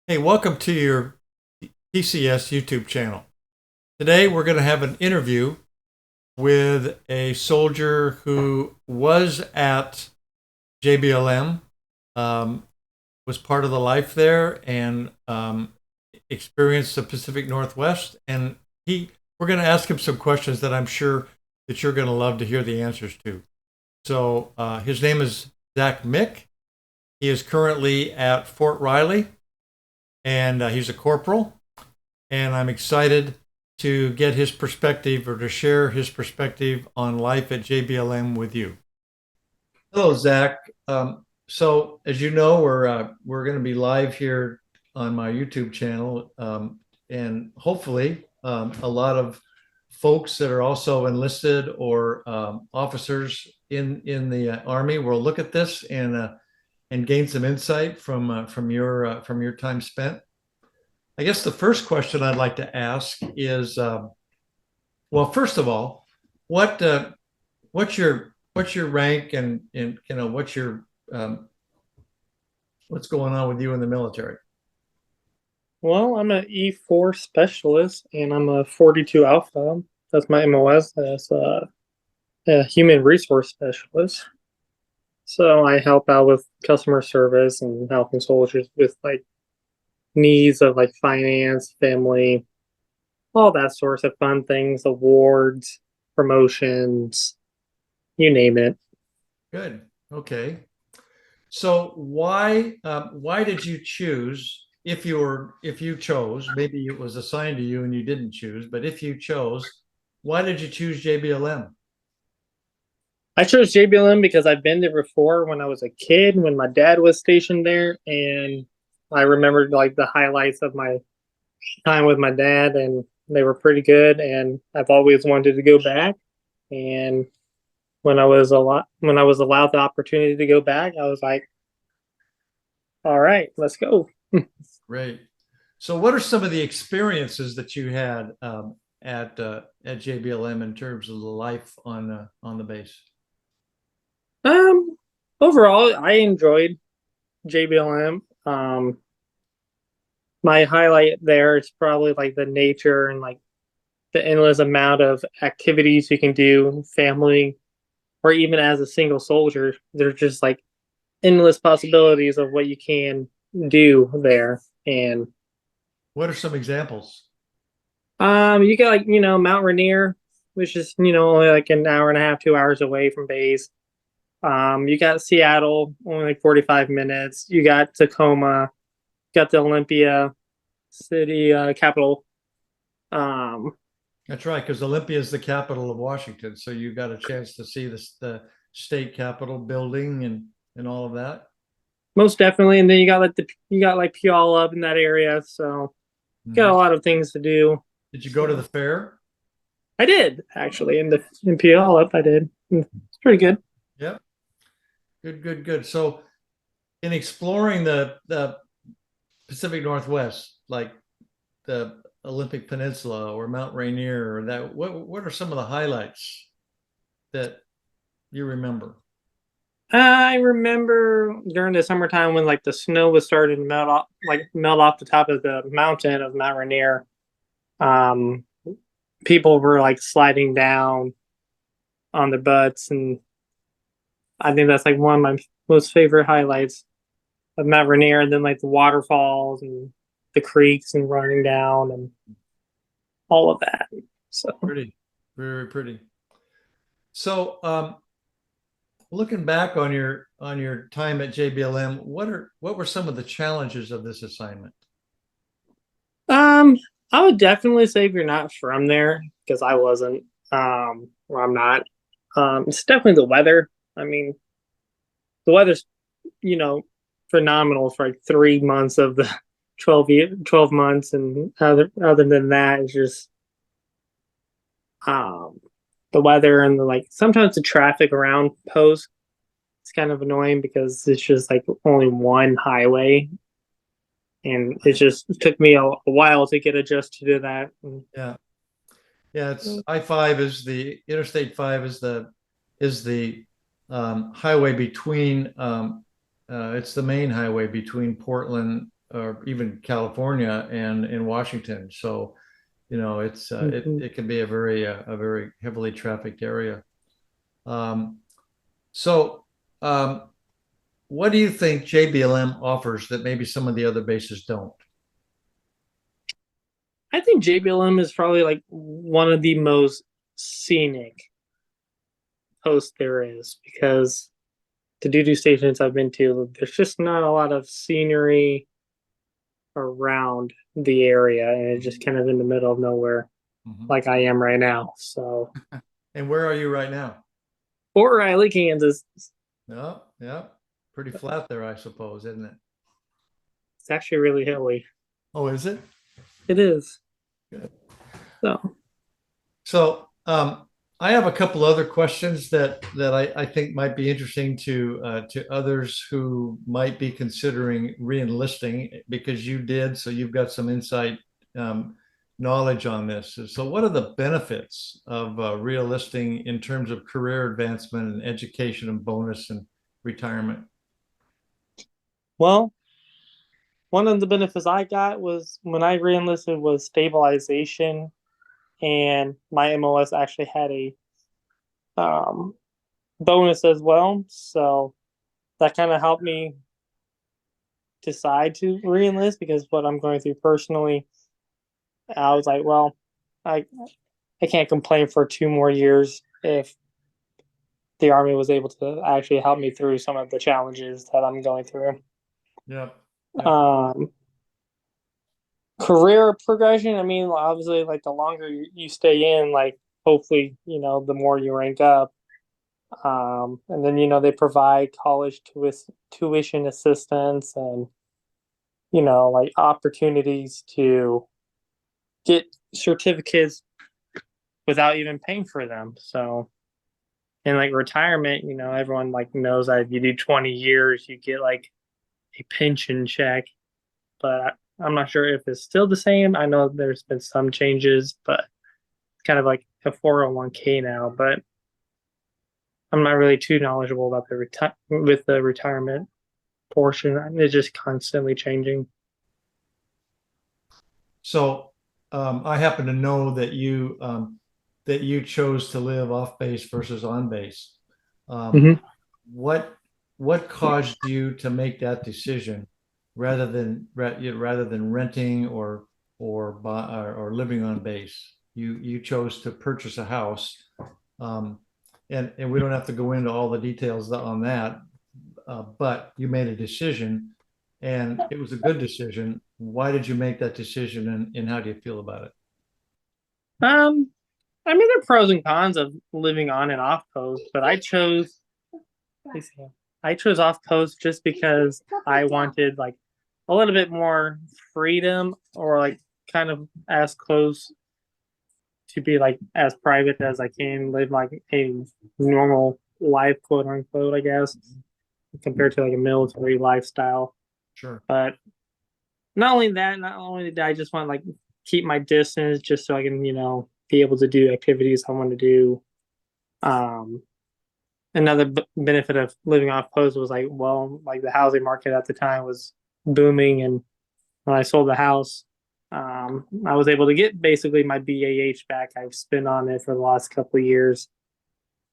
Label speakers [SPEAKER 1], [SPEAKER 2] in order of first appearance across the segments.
[SPEAKER 1] Hey, welcome to your TCS YouTube channel. Today we're going to have an interview with a soldier who was at JBLM, um, was part of the life there, and experienced the Pacific Northwest. And we're going to ask him some questions that I'm sure that you're going to love to hear the answers to. So his name is Zach Mick. He is currently at Fort Riley, and he's a corporal. And I'm excited to get his perspective or to share his perspective on life at JBLM with you. Hello, Zach. So, as you know, we're going to be live here on my YouTube channel, and hopefully, a lot of folks that are also enlisted or officers in the Army will look at this and gain some insight from your time spent. I guess the first question I'd like to ask is, well, first of all, what what's your rank and um, what's going on with you in the military?
[SPEAKER 2] Well, I'm an E4 specialist and I'm a 42 Alpha. That's my MOS as a human resource specialist. So I help out with customer service and helping soldiers with like needs of like finance, family, all that sorts of fun things, awards, promotions, you name it.
[SPEAKER 1] Good. Okay. So why did you choose if you chose, maybe it was assigned to you and you didn't choose, but if you chose, why did you choose JBLM?
[SPEAKER 2] I chose JBLM because I've been there before when I was a kid, when my dad was stationed there, and I remembered like the highlights of my time with my dad, and they were pretty good. And I've always wanted to go back. And when I was allowed the opportunity to go back, I was like, all right, let's go.
[SPEAKER 1] Great. So what are some of the experiences that you had at JBLM in terms of the life on the base?
[SPEAKER 2] Um, Overall, I enjoyed JBLM. My highlight there is probably like the nature and like the endless amount of activities you can do, family, or even as a single soldier. There's just like endless possibilities of what you can do there. And
[SPEAKER 1] What are some examples?
[SPEAKER 2] you got like, Mount Rainier, which is, only like an hour and a half, 2 hours away from base. You got Seattle, only like 45 minutes. You got Tacoma, got the Olympia city capital. Um,
[SPEAKER 1] That's right, because Olympia is the capital of Washington, so you got a chance to see the state capitol building and all of that.
[SPEAKER 2] Most definitely. And then you got like Puyallup up in that area, so you got a
[SPEAKER 1] Mhm.
[SPEAKER 2] lot of things to do.
[SPEAKER 1] Did you go to the
[SPEAKER 2] So
[SPEAKER 1] fair?
[SPEAKER 2] I did actually in Puyallup. I did. It's pretty good.
[SPEAKER 1] Yep. Good, good, good. So in exploring the Pacific Northwest, like the Olympic Peninsula or Mount Rainier, or that, what are some of the highlights that you remember?
[SPEAKER 2] I remember during the summertime when like the snow was starting to melt off the top of the mountain of Mount Rainier. Um, People were like sliding down on their butts, and I think that's like one of my most favorite highlights of Mount Rainier. And then like the waterfalls and the creeks and running down and all of that. So
[SPEAKER 1] Pretty, very pretty. So, looking back on your time at JBLM, what were some of the challenges of this assignment?
[SPEAKER 2] um I would definitely say if you're not from there, because I wasn't, or I'm not, it's definitely the weather. I mean, the weather's, you know, phenomenal for like 3 months of the 12 months, and other than that, it's just um the weather and the like sometimes the traffic around post. It's kind of annoying because it's just like only one highway, and it took me a while to get adjusted to that.
[SPEAKER 1] Yeah, yeah. It's I-5 is the Interstate 5 is the highway between it's the main highway between Portland or even California and in Washington. So, it's
[SPEAKER 2] Mhm.
[SPEAKER 1] it can be a very heavily trafficked area. Um, so, um, what do you think JBLM offers that maybe some of the other bases don't?
[SPEAKER 2] I think JBLM is probably like one of the most scenic posts there is because the doo-doo stations I've been to, there's just not a lot of scenery around the area, and it's just kind of in the middle of nowhere,
[SPEAKER 1] Mhm.
[SPEAKER 2] like I am right now. So,
[SPEAKER 1] And where are you right now?
[SPEAKER 2] Fort Riley, Kansas,
[SPEAKER 1] Yeah, yeah, pretty flat there, I suppose, isn't it?
[SPEAKER 2] it's actually really hilly.
[SPEAKER 1] Oh, is it?
[SPEAKER 2] It is.
[SPEAKER 1] Good.
[SPEAKER 2] So,
[SPEAKER 1] So, I have a couple other questions that I think might be interesting to others who might be considering re-enlisting because you did, so you've got some insight, um, knowledge on this. So, what are the benefits of re-enlisting in terms of career advancement and education and bonus and retirement?
[SPEAKER 2] well, one of the benefits I got was when I reenlisted was stabilization, and my MOS actually had a um, bonus as well. So that kind of helped me decide to reenlist because what I'm going through personally, I was like, well, I I can't complain for 2 more years if the army was able to actually help me through some of the challenges that I'm going through.
[SPEAKER 1] Yep. Yep.
[SPEAKER 2] Um, Career progression, I mean, obviously, like the longer you stay in, like hopefully, the more you rank up. And then, they provide college tuition assistance and, like opportunities to get certificates without even paying for them. So, and like retirement, everyone like knows that if you do 20 years, you get like a pension check, but I'm not sure if it's still the same. I know there's been some changes, but it's kind of like a 401k now, but I'm not really too knowledgeable about with the retirement portion. It's just constantly changing.
[SPEAKER 1] So, I happen to know that you chose to live off base versus on base. Um,
[SPEAKER 2] Mm-hmm.
[SPEAKER 1] what what caused you to make that decision rather than renting or living on base? You chose to purchase a house, um, and we don't have to go into all the details on that, but you made a decision, and it was a good decision. Why did you make that decision, and how do you feel about it?
[SPEAKER 2] Um, I mean, there are pros and cons of living on and off post, but I chose off post just because I wanted like a little bit more freedom or like kind of as close to be like as private as I can, live like a normal life, quote unquote, I guess, compared to like a military lifestyle.
[SPEAKER 1] Sure.
[SPEAKER 2] But not only that, not only did I just want to like keep my distance just so I can, be able to do activities I want to do. Um, Another benefit of living off post was like, well, like the housing market at the time was booming, and when I sold the house, I was able to get basically my BAH back. I've spent on it for the last couple of years,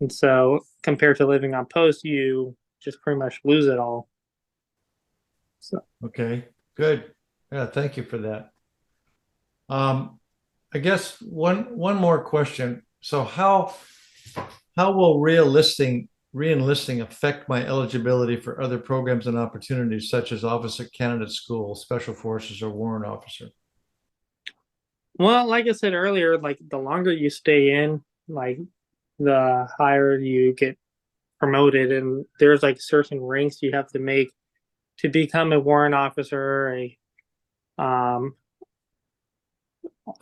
[SPEAKER 2] and so compared to living on post, you just pretty much lose it all. So,
[SPEAKER 1] Okay. Good. Yeah. Thank you for that. Um, I guess one more question. So how will re-enlisting affect my eligibility for other programs and opportunities such as Officer Candidate School, Special Forces, or Warrant Officer?
[SPEAKER 2] well, like I said earlier, like the longer you stay in, like the higher you get promoted, and there's like certain ranks you have to make to become a warrant officer, a um,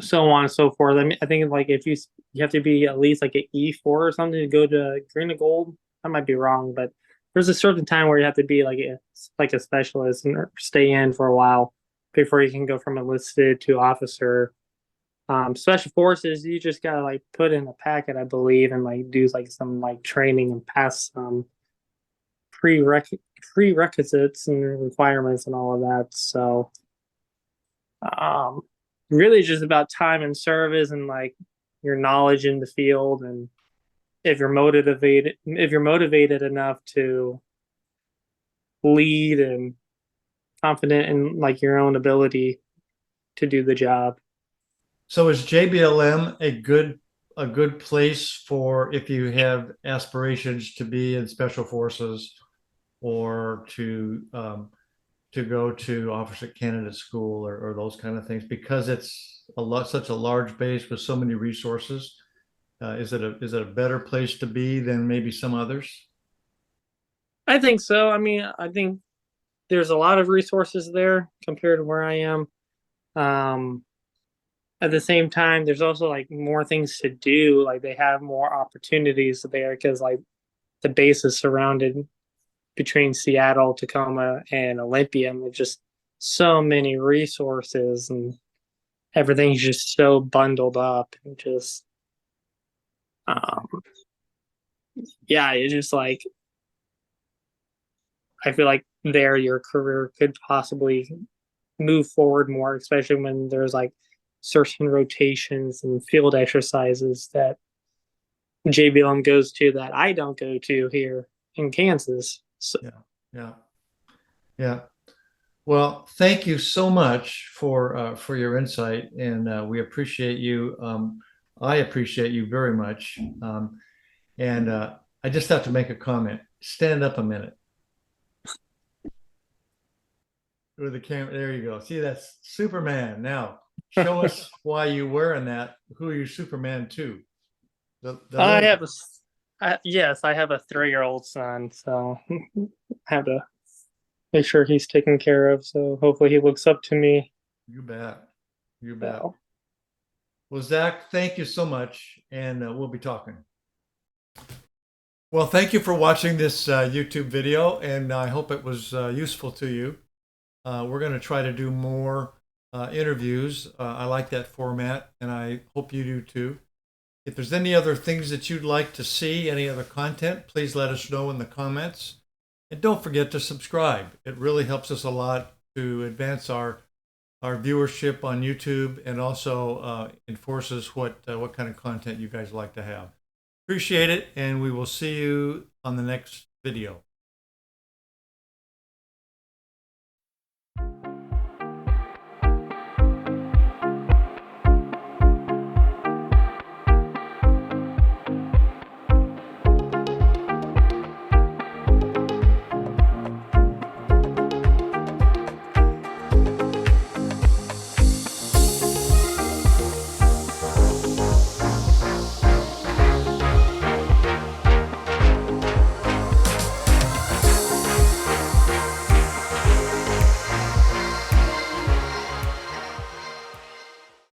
[SPEAKER 2] so on and so forth. I mean, I think like if you have to be at least like an E4 or something to go to green and gold. I might be wrong, but there's a certain time where you have to be like a specialist and stay in for a while before you can go from enlisted to officer. Special forces, you just gotta like put in a packet, I believe, and like do like some like training and pass some prereq- prerequisites and requirements and all of that. So Um, really just about time and service and like your knowledge in the field, and if you're motivated enough to lead and confident in like your own ability to do the job.
[SPEAKER 1] So is JBLM a good place for if you have aspirations to be in special forces or to go to officer candidate school or those kind of things because it's such a large base with so many resources. Is it a better place to be than maybe some others?
[SPEAKER 2] I think so. I mean, I think there's a lot of resources there compared to where I am. Um, at the same time, there's also like more things to do. Like they have more opportunities there because like the base is surrounded between Seattle, Tacoma, and Olympia, and there's just so many resources, and everything's just so bundled up, and just um, yeah, it's just like I feel like there your career could possibly move forward more, especially when there's like certain rotations and field exercises that JBLM goes to that I don't go to here in Kansas. So
[SPEAKER 1] Yeah, yeah, yeah. Well, thank you so much for your insight, and we appreciate you. I appreciate you very much. And I just have to make a comment. Stand up a minute with the camera. There you go. See, that's Superman. Now, show us why you're wearing that. Who are you Superman to? The
[SPEAKER 2] I
[SPEAKER 1] little
[SPEAKER 2] have yes, I have a 3-year-old son, so I have to make sure he's taken care of. So hopefully he looks up to me.
[SPEAKER 1] You bet. You bet.
[SPEAKER 2] So
[SPEAKER 1] Well, Zach, thank you so much, and we'll be talking. Well, thank you for watching this YouTube video, and I hope it was useful to you. We're going to try to do more interviews. I like that format, and I hope you do too. If there's any other things that you'd like to see, any other content, please let us know in the comments. And don't forget to subscribe. It really helps us a lot to advance our viewership on YouTube, and also enforces what kind of content you guys like to have. Appreciate it, and we will see you on the next video.